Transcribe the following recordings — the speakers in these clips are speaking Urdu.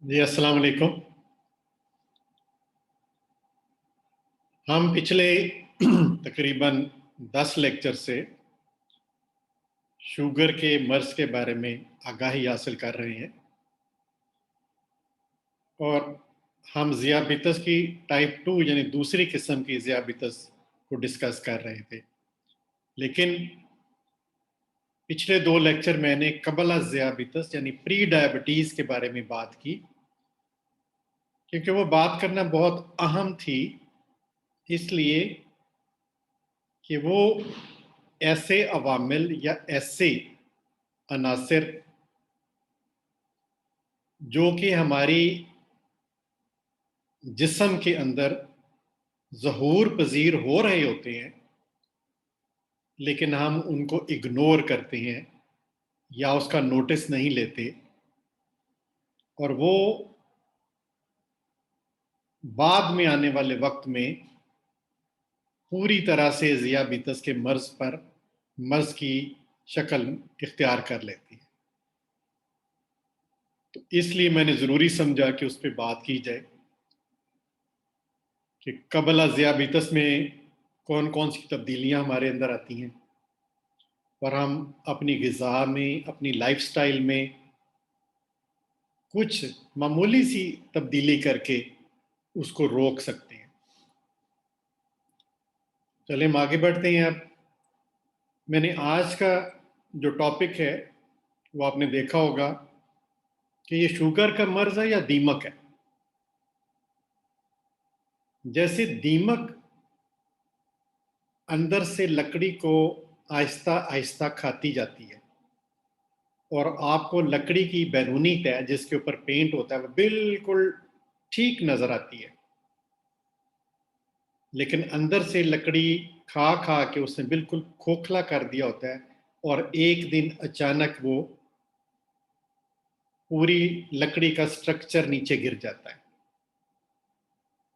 جی السلام علیکم۔ ہم پچھلے تقریباً 10 لیکچر سے شوگر کے مرض کے بارے میں آگاہی حاصل کر رہے ہیں اور ہم ذیابیطس کی ٹائپ 2 یعنی دوسری قسم کی ذیابیطس کو ڈسکس کر رہے تھے، لیکن پچھلے 2 لیکچر میں نے قبل از ذیابیطس یعنی پری ڈائبٹیز کے بارے میں بات کی، کیونکہ وہ بات کرنا بہت اہم تھی، اس لیے کہ وہ ایسے عوامل یا ایسے عناصر جو کہ ہماری جسم کے اندر ظہور پذیر ہو رہے ہوتے ہیں لیکن ہم ان کو اگنور کرتے ہیں یا اس کا نوٹس نہیں لیتے، اور وہ بعد میں آنے والے وقت میں پوری طرح سے ذیابیطس کے مرض کی شکل اختیار کر لیتی ہے۔ تو اس لیے میں نے ضروری سمجھا کہ اس پہ بات کی جائے کہ قبل از ذیابیطس میں کون کون سی تبدیلیاں ہمارے اندر آتی ہیں، اور ہم اپنی غذا میں، اپنی لائف سٹائل میں کچھ معمولی سی تبدیلی کر کے اس کو روک سکتے ہیں۔ چلیں ہم آگے بڑھتے ہیں۔ اب میں نے آج کا جو ٹاپک ہے وہ آپ نے دیکھا ہوگا کہ یہ شوگر کا مرض ہے یا دیمک ہے۔ جیسے دیمک اندر سے لکڑی کو آہستہ آہستہ کھاتی جاتی ہے، اور آپ کو لکڑی کی بیرونی تہہ جس کے اوپر پینٹ ہوتا ہے وہ بالکل ٹھیک نظر آتی ہے، لیکن اندر سے لکڑی کھا کھا کے اس نے بالکل کھوکھلا کر دیا ہوتا ہے، اور ایک دن اچانک وہ پوری لکڑی کا سٹرکچر نیچے گر جاتا ہے،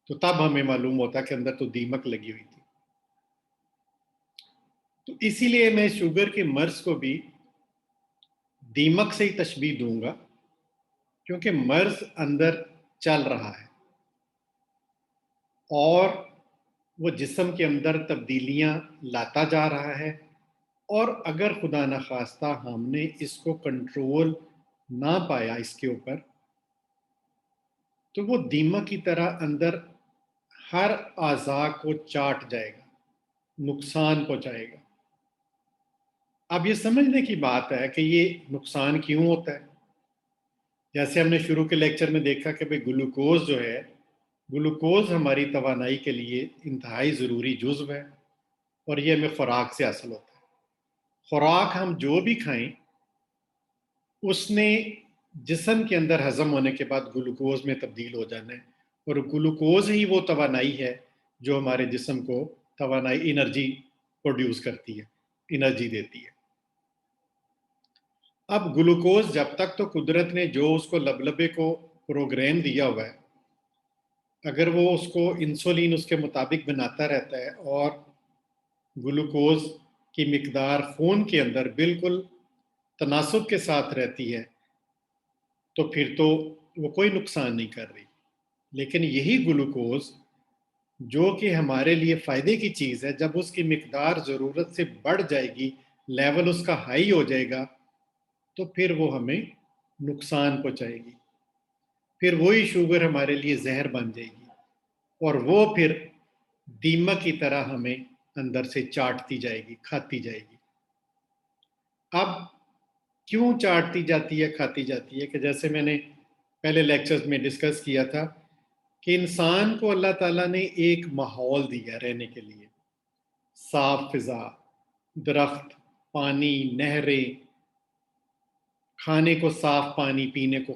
تو تب ہمیں معلوم ہوتا ہے کہ اندر تو دیمک لگی ہوئی تھی۔ تو اسی لیے میں شوگر کے مرض کو بھی دیمک سے ہی تشبیہ دوں گا، کیونکہ مرض اندر چل رہا ہے اور وہ جسم کے اندر تبدیلیاں لاتا جا رہا ہے، اور اگر خدا نخواستہ ہم نے اس کو کنٹرول نہ پایا اس کے اوپر، تو وہ دیمک کی طرح اندر ہر اعضاء کو چاٹ جائے گا، نقصان پہنچائے گا۔ اب یہ سمجھنے کی بات ہے کہ یہ نقصان کیوں ہوتا ہے۔ جیسے ہم نے شروع کے لیکچر میں دیکھا کہ گلوکوز جو ہے، گلوکوز ہماری توانائی کے لیے انتہائی ضروری جزو ہے، اور یہ ہمیں خوراک سے حاصل ہوتا ہے۔ خوراک ہم جو بھی کھائیں اس نے جسم کے اندر ہضم ہونے کے بعد گلوکوز میں تبدیل ہو جانا ہے، اور گلوکوز ہی وہ توانائی ہے جو ہمارے جسم کو توانائی انرجی پروڈیوس کرتی ہے، انرجی دیتی ہے۔ اب گلوکوز جب تک تو قدرت نے جو اس کو لبلبے کو پروگرام دیا ہوا ہے، اگر وہ اس کو انسولین اس کے مطابق بناتا رہتا ہے اور گلوکوز کی مقدار خون کے اندر بالکل تناسب کے ساتھ رہتی ہے، تو پھر تو وہ کوئی نقصان نہیں کر رہی۔ لیکن یہی گلوکوز جو کہ ہمارے لیے فائدے کی چیز ہے، جب اس کی مقدار ضرورت سے بڑھ جائے گی، لیول اس کا ہائی ہو جائے گا، تو پھر وہ ہمیں نقصان پہنچائے گی، پھر وہی شوگر ہمارے لیے زہر بن جائے گی، اور وہ پھر دیمک کی طرح ہمیں اندر سے چاٹتی جائے گی، کھاتی جائے گی۔ اب کیوں چاٹتی جاتی ہے، کھاتی جاتی ہے؟ کہ جیسے میں نے پہلے لیکچرز میں ڈسکس کیا تھا کہ انسان کو اللہ تعالیٰ نے ایک ماحول دیا رہنے کے لیے، صاف فضا، درخت، پانی، نہریں، کھانے کو صاف پانی، پینے کو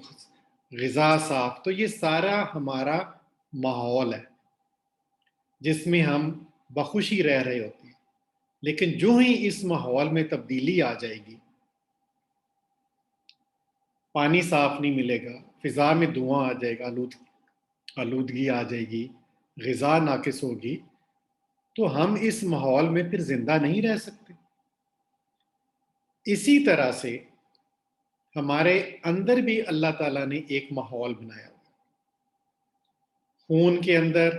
غذا صاف، تو یہ سارا ہمارا ماحول ہے جس میں ہم بخوشی رہ رہے ہوتے ہیں۔ لیکن جو ہی اس ماحول میں تبدیلی آ جائے گی، پانی صاف نہیں ملے گا، فضا میں دھواں آ جائے گا، آلودگی آ جائے گی، غذا ناقص ہوگی، تو ہم اس ماحول میں پھر زندہ نہیں رہ سکتے۔ اسی طرح سے ہمارے اندر بھی اللہ تعالیٰ نے ایک ماحول بنایا ہوا ہے، خون کے اندر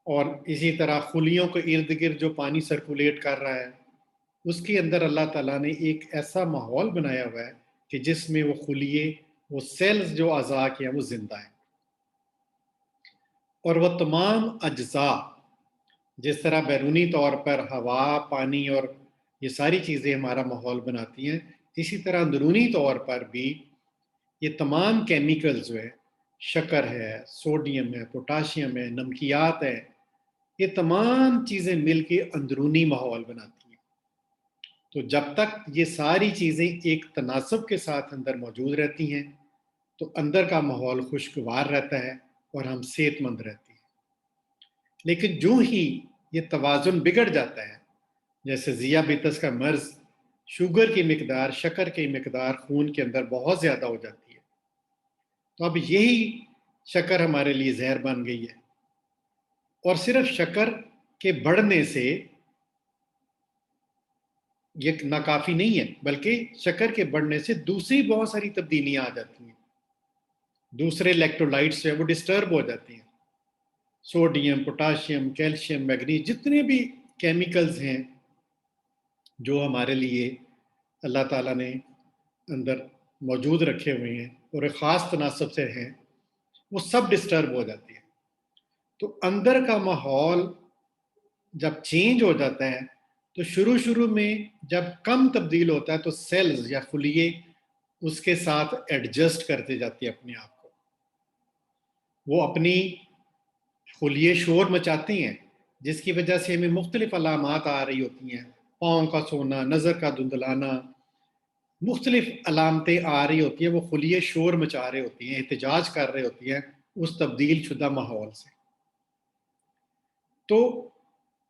اور اسی طرح خلیوں کے ارد گرد جو پانی سرکولیٹ کر رہا ہے اس کے اندر اللہ تعالیٰ نے ایک ایسا ماحول بنایا ہوا ہے کہ جس میں وہ خلیے، وہ سیلز جو اعضاء کے ہیں وہ زندہ ہیں، اور وہ تمام اجزاء جس طرح بیرونی طور پر ہوا، پانی اور یہ ساری چیزیں ہمارا ماحول بناتی ہیں، اسی طرح اندرونی طور پر بھی یہ تمام کیمیکلز جو ہے، شکر ہے، سوڈیم ہے، پوٹاشیم ہے، نمکیات ہے، یہ تمام چیزیں مل کے اندرونی ماحول بناتی ہیں۔ تو جب تک یہ ساری چیزیں ایک تناسب کے ساتھ اندر موجود رہتی ہیں تو اندر کا ماحول خوشگوار رہتا ہے اور ہم صحت مند رہتے ہیں۔ لیکن جو ہی یہ توازن بگڑ جاتا ہے، جیسے ذیابیطس کا مرض، شوگر کی مقدار، شکر کی مقدار خون کے اندر بہت زیادہ ہو جاتی ہے، تو اب یہی شکر ہمارے لیے زہر بن گئی ہے، اور صرف شکر کے بڑھنے سے یہ ناکافی نہیں ہے، بلکہ شکر کے بڑھنے سے دوسری بہت ساری تبدیلیاں آ جاتی ہیں، دوسرے الیکٹرولائٹس جو ہیں وہ ڈسٹرب ہو جاتے ہیں، سوڈیم، پوٹاشیم، کیلشیم، میگنیز، جتنے بھی کیمیکلز ہیں جو ہمارے لیے اللہ تعالیٰ نے اندر موجود رکھے ہوئے ہیں اور ایک خاص تناسب سے ہیں، وہ سب ڈسٹرب ہو جاتی ہے۔ تو اندر کا ماحول جب چینج ہو جاتا ہے تو شروع میں جب کم تبدیل ہوتا ہے تو سیلز یا خلیے اس کے ساتھ ایڈجسٹ کرتے جاتے ہیں اپنے آپ کو، وہ اپنی خلیے شور مچاتے ہیں جس کی وجہ سے ہمیں مختلف علامات آ رہی ہوتی ہیں، پاؤں کا سونا، نظر کا دھندلانا، مختلف علامتیں آ رہی ہوتی ہیں، وہ خلیے شور مچا رہے ہوتی ہیں، احتجاج کر رہے ہوتی ہیں اس تبدیل شدہ ماحول سے۔ تو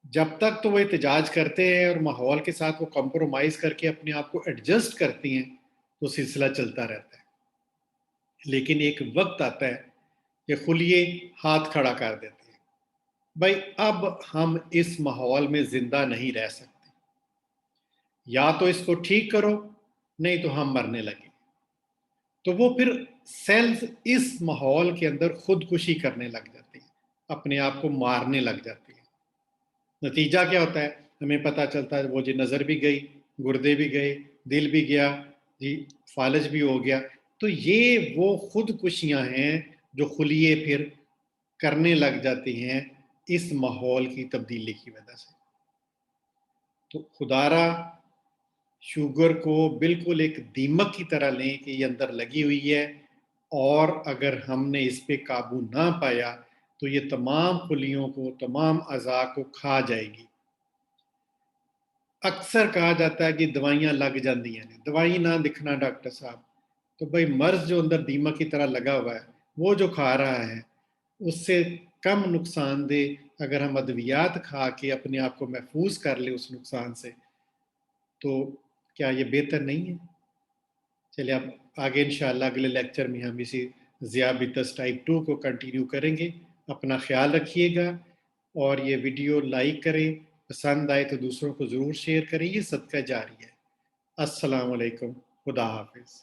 جب تک تو وہ احتجاج کرتے ہیں اور ماحول کے ساتھ وہ کمپرومائز کر کے اپنے آپ کو ایڈجسٹ کرتی ہیں تو سلسلہ چلتا رہتا ہے، لیکن ایک وقت آتا ہے کہ خلیے ہاتھ کھڑا کر دیتے ہیں، بھائی اب ہم اس ماحول میں زندہ نہیں رہ سکتے، یا تو اس کو ٹھیک کرو نہیں تو ہم مرنے لگیں۔ تو وہ پھر سیلز اس ماحول کے اندر خودکشی کرنے لگ جاتی ہیں، اپنے آپ کو مارنے لگ جاتی ہیں۔ نتیجہ کیا ہوتا ہے؟ ہمیں پتہ چلتا ہے وہ جی نظر بھی گئی، گردے بھی گئے، دل بھی گیا، جی فالج بھی ہو گیا۔ تو یہ وہ خودکشیاں ہیں جو خلیے پھر کرنے لگ جاتی ہیں اس ماحول کی تبدیلی کی وجہ سے۔ تو خدارا شوگر کو بالکل ایک دیمک کی طرح لیں کہ یہ اندر لگی ہوئی ہے، اور اگر ہم نے اس پہ قابو نہ پایا تو یہ تمام خلیوں کو، تمام اعضاء کو کھا جائے گی۔ اکثر کہا جاتا ہے کہ دوائیاں لگ جاندی ہیں، دوائی نہ دکھنا ڈاکٹر صاحب، تو بھائی مرض جو اندر دیمک کی طرح لگا ہوا ہے وہ جو کھا رہا ہے اس سے کم نقصان دہ اگر ہم ادویات کھا کے اپنے آپ کو محفوظ کر لیں اس نقصان سے، تو کیا یہ بہتر نہیں ہے؟ چلیے اب آگے انشاءاللہ اگلے لیکچر میں ہم اسی ذیابیطس ٹائپ 2 کو کنٹینیو کریں گے۔ اپنا خیال رکھیے گا، اور یہ ویڈیو لائک کریں، پسند آئے تو دوسروں کو ضرور شیئر کریں، یہ صدقہ جاری ہے۔ السلام علیکم، خدا حافظ۔